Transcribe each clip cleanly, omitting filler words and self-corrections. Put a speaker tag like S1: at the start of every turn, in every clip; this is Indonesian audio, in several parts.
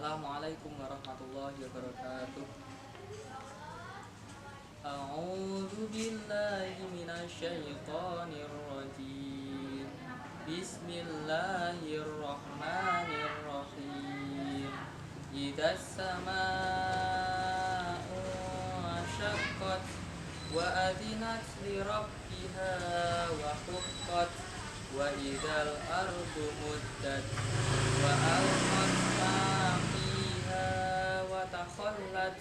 S1: Assalamualaikum warahmatullahi wabarakatuh. A'udzu billahi minasyaitonir rajim. Bismillahirrahmanirrahim. Idzas samaa'u syaqqat wa adinat li rabbiha wa huqqat wa idzal ardu muddat wa alqat ma fiha wa takhallat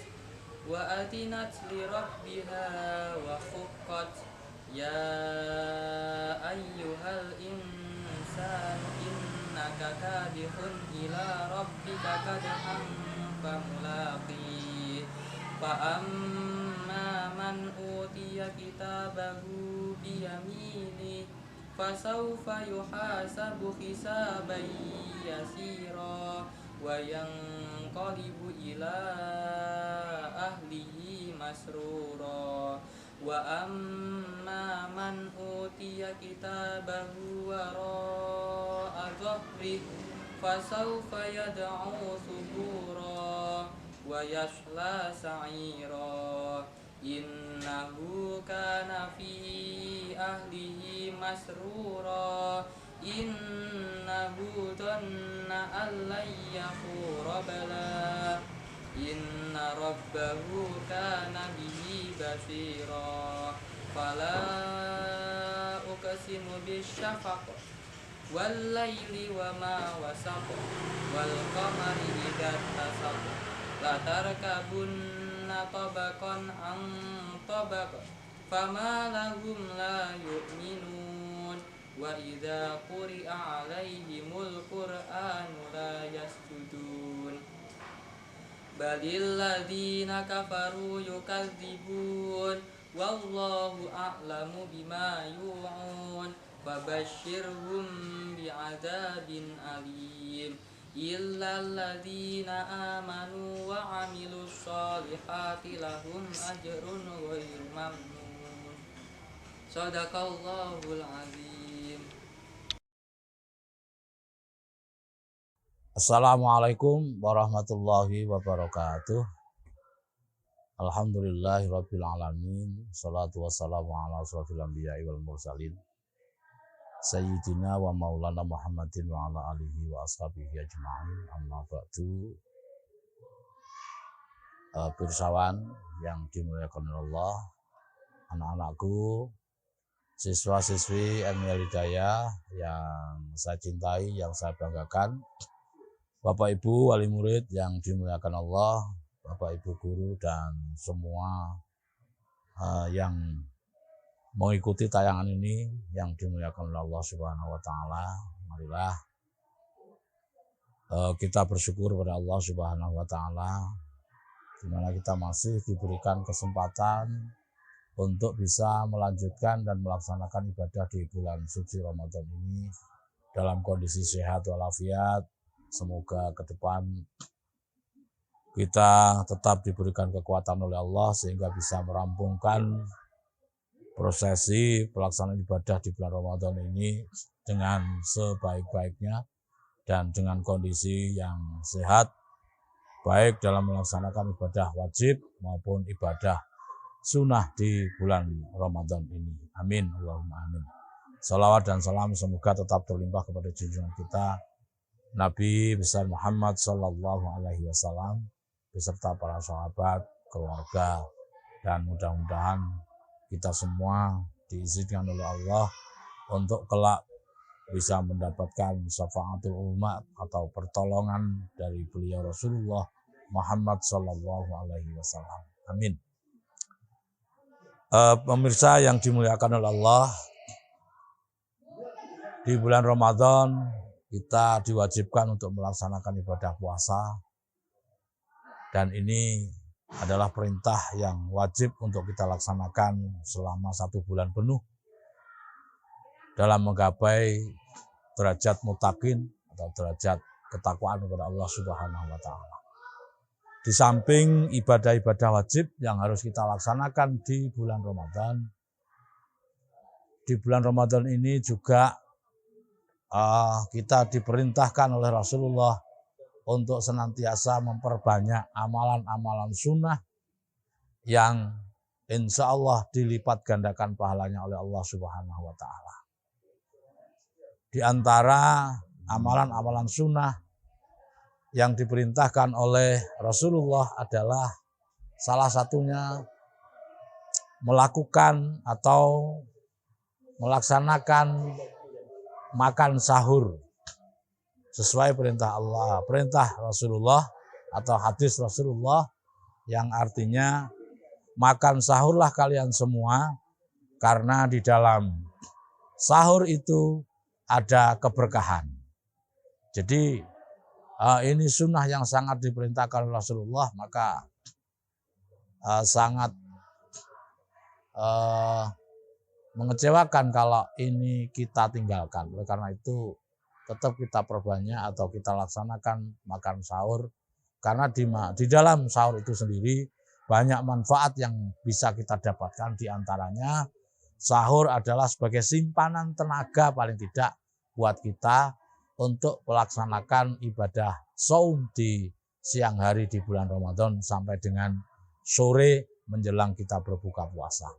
S1: wa adinat li rabbiha wa huqqat ya ayyuhal insanu innaka kadihun ila rabbika kadhan famulaqih fa amma man utiya kitabahu biyamini fasawfa yuhasabu hisaban yasira wa yanqalibu ila ahlihi masrura wa amma man utiya kitabahu wara'a dhahri fasawfa yad'u subura wa yasla sa'ira innahu kana fi ahlihi masrura innahu dhanna an lan yahura bala inna rabbahu kana bihi basira fala uqsimu bisyafaq wal laili wa ma wasaq wal qamari idza tasaq la tarkabunna tabaqan an tabaq fama lahum la yu'minun wa idza quri'a 'alaihimul qur'anu la yasjudun balil ladzina kafaru yukadzibun wallahu a'lamu bima yu'un fabashshirhum bi'adzabin alim illal ladzina amanu wa 'amilus sholihati lahum ajrun ghairu mamnun. Shadaqallahul azim.
S2: Assalamualaikum warahmatullahi wabarakatuh. Alhamdulillahirabbil alamin. Shalatu wassalamu ala asrofil anbiya'i wal mursalin. Sayyidina wa maulana Muhammadin wa ala alihi wa ashabihi ajma'in. Amma ba'du. Pirsawan yang dimuliakan Allah, anak-anakku, siswa-siswi Ilmiah Hidayah yang saya cintai, yang saya banggakan, Bapak Ibu wali murid yang dimuliakan Allah, Bapak Ibu guru dan semua yang mengikuti tayangan ini yang dimuliakan oleh Allah Subhanahu wa taala. Marilah kita bersyukur pada Allah Subhanahu wa taala di mana kita masih diberikan kesempatan untuk bisa melanjutkan dan melaksanakan ibadah di bulan suci Ramadan ini dalam kondisi sehat walafiat. Semoga ke depan kita tetap diberikan kekuatan oleh Allah sehingga bisa merampungkan prosesi pelaksanaan ibadah di bulan Ramadan ini dengan sebaik-baiknya dan dengan kondisi yang sehat, baik dalam melaksanakan ibadah wajib maupun ibadah sunnah di bulan Ramadan ini. Amin. Allahumma amin. Salawat dan salam semoga tetap terlimpah kepada junjungan kita Nabi besar Muhammad Sallallahu Alaihi Wasallam beserta para sahabat, keluarga, dan mudah-mudahan kita semua diizinkan oleh Allah untuk kelak bisa mendapatkan syafaatul umat atau pertolongan dari beliau Rasulullah Muhammad Sallallahu Alaihi Wasallam. Amin. Pemirsa yang dimuliakan oleh Allah, di bulan Ramadan kita diwajibkan untuk melaksanakan ibadah puasa, dan ini adalah perintah yang wajib untuk kita laksanakan selama 1 bulan penuh dalam menggapai derajat mutakin atau derajat ketakwaan kepada Allah Subhanahu wa taala. Di samping ibadah-ibadah wajib yang harus kita laksanakan di bulan Ramadan, di bulan Ramadan ini juga kita diperintahkan oleh Rasulullah untuk senantiasa memperbanyak amalan-amalan sunnah yang insya Allah dilipat gandakan pahalanya oleh Allah Subhanahu wa Ta'ala. Di antara amalan-amalan sunnah yang diperintahkan oleh Rasulullah adalah salah satunya melakukan atau melaksanakan makan sahur sesuai perintah Allah, perintah Rasulullah atau hadis Rasulullah yang artinya makan sahurlah kalian semua karena di dalam sahur itu ada keberkahan. Jadi ini sunnah yang sangat diperintahkan oleh Rasulullah, maka sangat mengecewakan kalau ini kita tinggalkan. Oleh karena itu tetap kita perbanyak atau kita laksanakan makan sahur, karena di dalam sahur itu sendiri banyak manfaat yang bisa kita dapatkan. Di antaranya sahur adalah sebagai simpanan tenaga paling tidak buat kita untuk melaksanakan ibadah shaum di siang hari di bulan Ramadan sampai dengan sore menjelang kita berbuka puasa.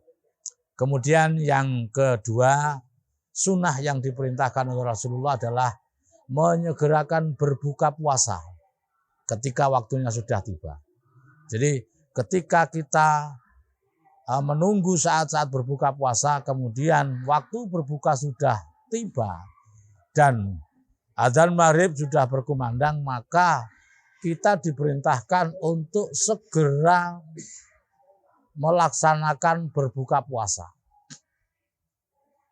S2: Kemudian yang kedua, sunnah yang diperintahkan oleh Rasulullah adalah menyegerakan berbuka puasa ketika waktunya sudah tiba. Jadi ketika kita menunggu saat-saat berbuka puasa, kemudian waktu berbuka sudah tiba dan adzan maghrib sudah berkumandang, maka kita diperintahkan untuk segera melaksanakan berbuka puasa.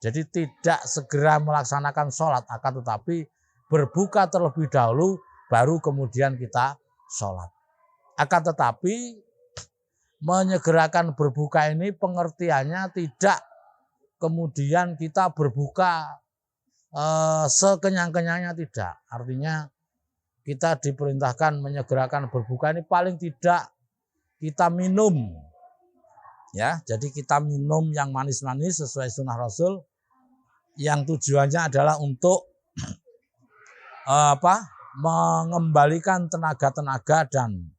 S2: Jadi tidak segera melaksanakan sholat, akan tetapi berbuka terlebih dahulu, baru kemudian kita sholat. Akan tetapi menyegerakan berbuka ini pengertiannya tidak kemudian kita berbuka sekenyang-kenyangnya, tidak. Artinya kita diperintahkan menyegerakan berbuka ini paling tidak kita minum. Ya, jadi kita minum yang manis-manis sesuai sunnah Rasul, yang tujuannya adalah untuk mengembalikan tenaga-tenaga dan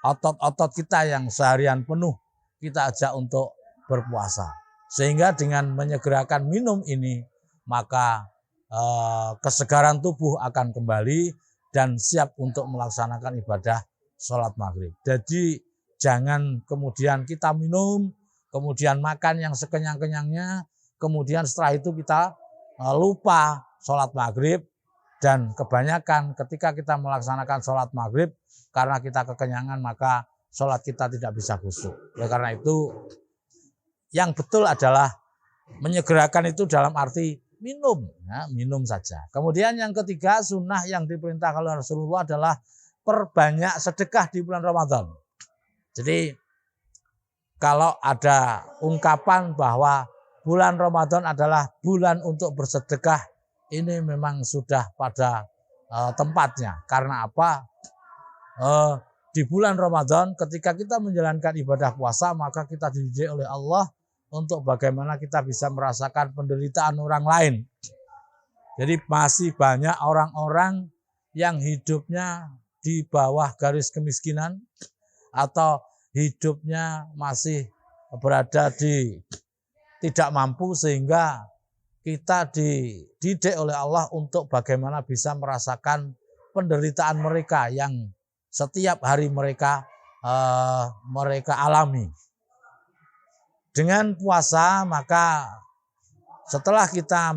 S2: otot-otot kita yang seharian penuh kita ajak untuk berpuasa. Sehingga dengan menyegerakan minum ini, maka kesegaran tubuh akan kembali dan siap untuk melaksanakan ibadah sholat maghrib. Jadi jangan kemudian kita minum, kemudian makan yang sekenyang-kenyangnya, kemudian setelah itu kita lupa sholat maghrib, dan kebanyakan ketika kita melaksanakan sholat maghrib karena kita kekenyangan maka sholat kita tidak bisa khusyuk. Oleh karena itu yang betul adalah menyegerakan itu dalam arti minum, ya, minum saja. Kemudian yang ketiga, sunnah yang diperintahkan oleh Rasulullah adalah perbanyak sedekah di bulan Ramadan. Jadi kalau ada ungkapan bahwa bulan Ramadan adalah bulan untuk bersedekah, ini memang sudah pada tempatnya. Karena apa? Di bulan Ramadan ketika kita menjalankan ibadah puasa, maka kita dididik oleh Allah untuk bagaimana kita bisa merasakan penderitaan orang lain. Jadi masih banyak orang-orang yang hidupnya di bawah garis kemiskinan atau hidupnya masih berada di tidak mampu, sehingga kita dididik oleh Allah untuk bagaimana bisa merasakan penderitaan mereka yang setiap hari mereka alami. Dengan puasa, maka setelah kita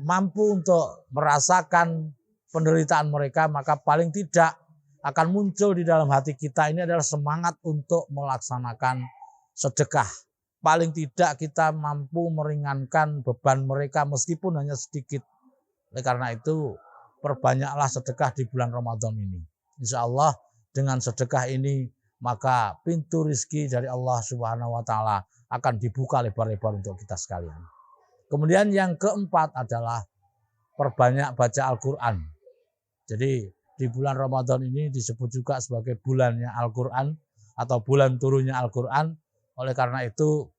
S2: mampu untuk merasakan penderitaan mereka, maka paling tidak akan muncul di dalam hati kita ini adalah semangat untuk melaksanakan sedekah. Paling tidak kita mampu meringankan beban mereka meskipun hanya sedikit. Oleh karena itu, perbanyaklah sedekah di bulan Ramadan ini. Insya Allah dengan sedekah ini, maka pintu rizki dari Allah Subhanahu wa Ta'ala akan dibuka lebar-lebar untuk kita sekalian. Kemudian yang keempat adalah perbanyak baca Al-Quran. Jadi di bulan Ramadan ini disebut juga sebagai bulannya Al-Quran atau bulan turunnya Al-Quran. Oleh karena itu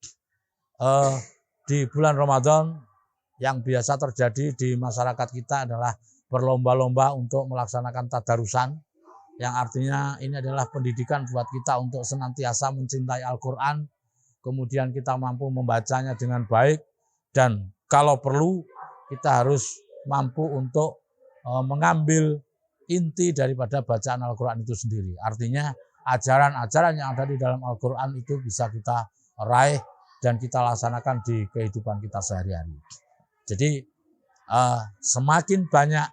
S2: di bulan Ramadan yang biasa terjadi di masyarakat kita adalah berlomba-lomba untuk melaksanakan tadarusan. yang artinya ini adalah pendidikan buat kita untuk senantiasa mencintai Al-Quran, kemudian kita mampu membacanya dengan baik, dan kalau perlu kita harus mampu untuk mengambil inti daripada bacaan Al-Quran itu sendiri. Artinya ajaran-ajaran yang ada di dalam Al-Quran itu bisa kita raih dan kita laksanakan di kehidupan kita sehari-hari. Jadi semakin banyak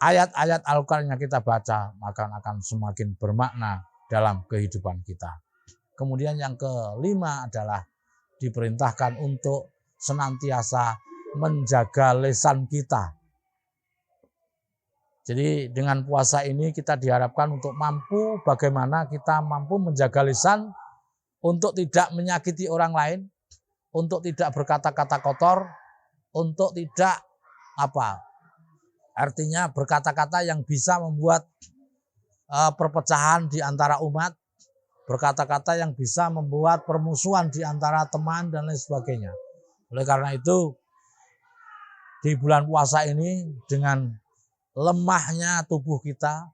S2: ayat-ayat Al-Quran yang kita baca, maka akan semakin bermakna dalam kehidupan kita. Kemudian yang kelima adalah diperintahkan untuk senantiasa menjaga lisan kita. Jadi dengan puasa ini kita diharapkan untuk mampu bagaimana kita mampu menjaga lisan untuk tidak menyakiti orang lain, untuk tidak berkata-kata kotor, untuk tidak artinya berkata-kata yang bisa membuat perpecahan di antara umat, berkata-kata yang bisa membuat permusuhan di antara teman dan lain sebagainya. Oleh karena itu, di bulan puasa ini dengan lemahnya tubuh kita,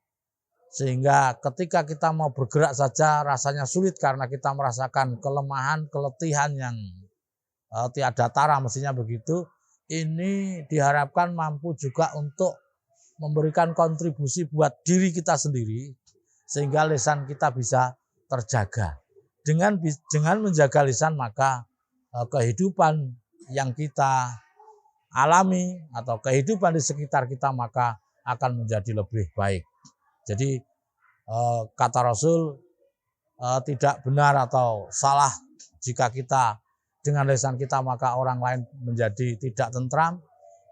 S2: sehingga ketika kita mau bergerak saja rasanya sulit karena kita merasakan kelemahan, keletihan yang tiada tara mestinya begitu. Ini diharapkan mampu juga untuk memberikan kontribusi buat diri kita sendiri sehingga lisan kita bisa terjaga. Dengan menjaga lisan maka kehidupan yang kita alami atau kehidupan di sekitar kita maka akan menjadi lebih baik. Jadi kata Rasul tidak benar atau salah jika kita dengan lisan kita maka orang lain menjadi tidak tentram,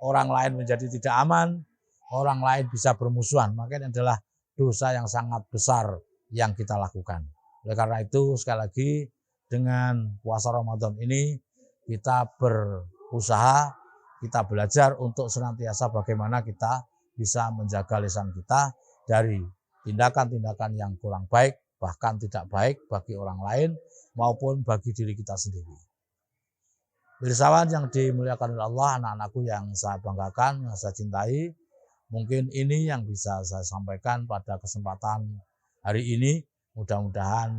S2: orang lain menjadi tidak aman, orang lain bisa bermusuhan. Maka ini adalah dosa yang sangat besar yang kita lakukan. Oleh karena itu sekali lagi dengan puasa Ramadan ini kita berusaha, kita belajar untuk senantiasa bagaimana kita bisa menjaga lisan kita dari tindakan-tindakan yang kurang baik, bahkan tidak baik bagi orang lain maupun bagi diri kita sendiri. Bersawat yang dimuliakan oleh Allah, anak-anakku yang saya banggakan, yang saya cintai, mungkin ini yang bisa saya sampaikan pada kesempatan hari ini. Mudah-mudahan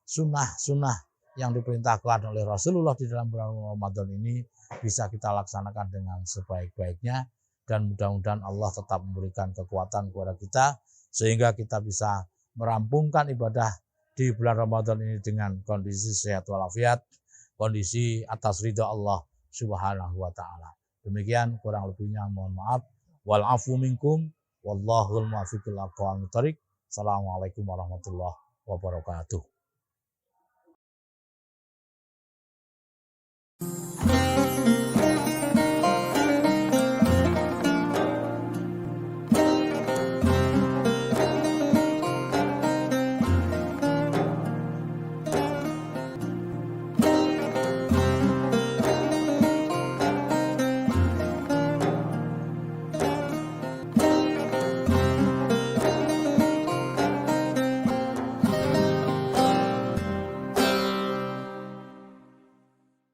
S2: sunnah-sunnah yang diperintahkan oleh Rasulullah di dalam bulan Ramadan ini bisa kita laksanakan dengan sebaik-baiknya, dan mudah-mudahan Allah tetap memberikan kekuatan kepada kita sehingga kita bisa merampungkan ibadah di bulan Ramadan ini dengan kondisi sehat walafiat, kondisi atas ridha Allah Subhanahu wa taala. Demikian kurang lebihnya mohon maaf. Wal afu minkum wallahul muwaffiq ila aqwamit thoriq. Assalamualaikum warahmatullahi wabarakatuh.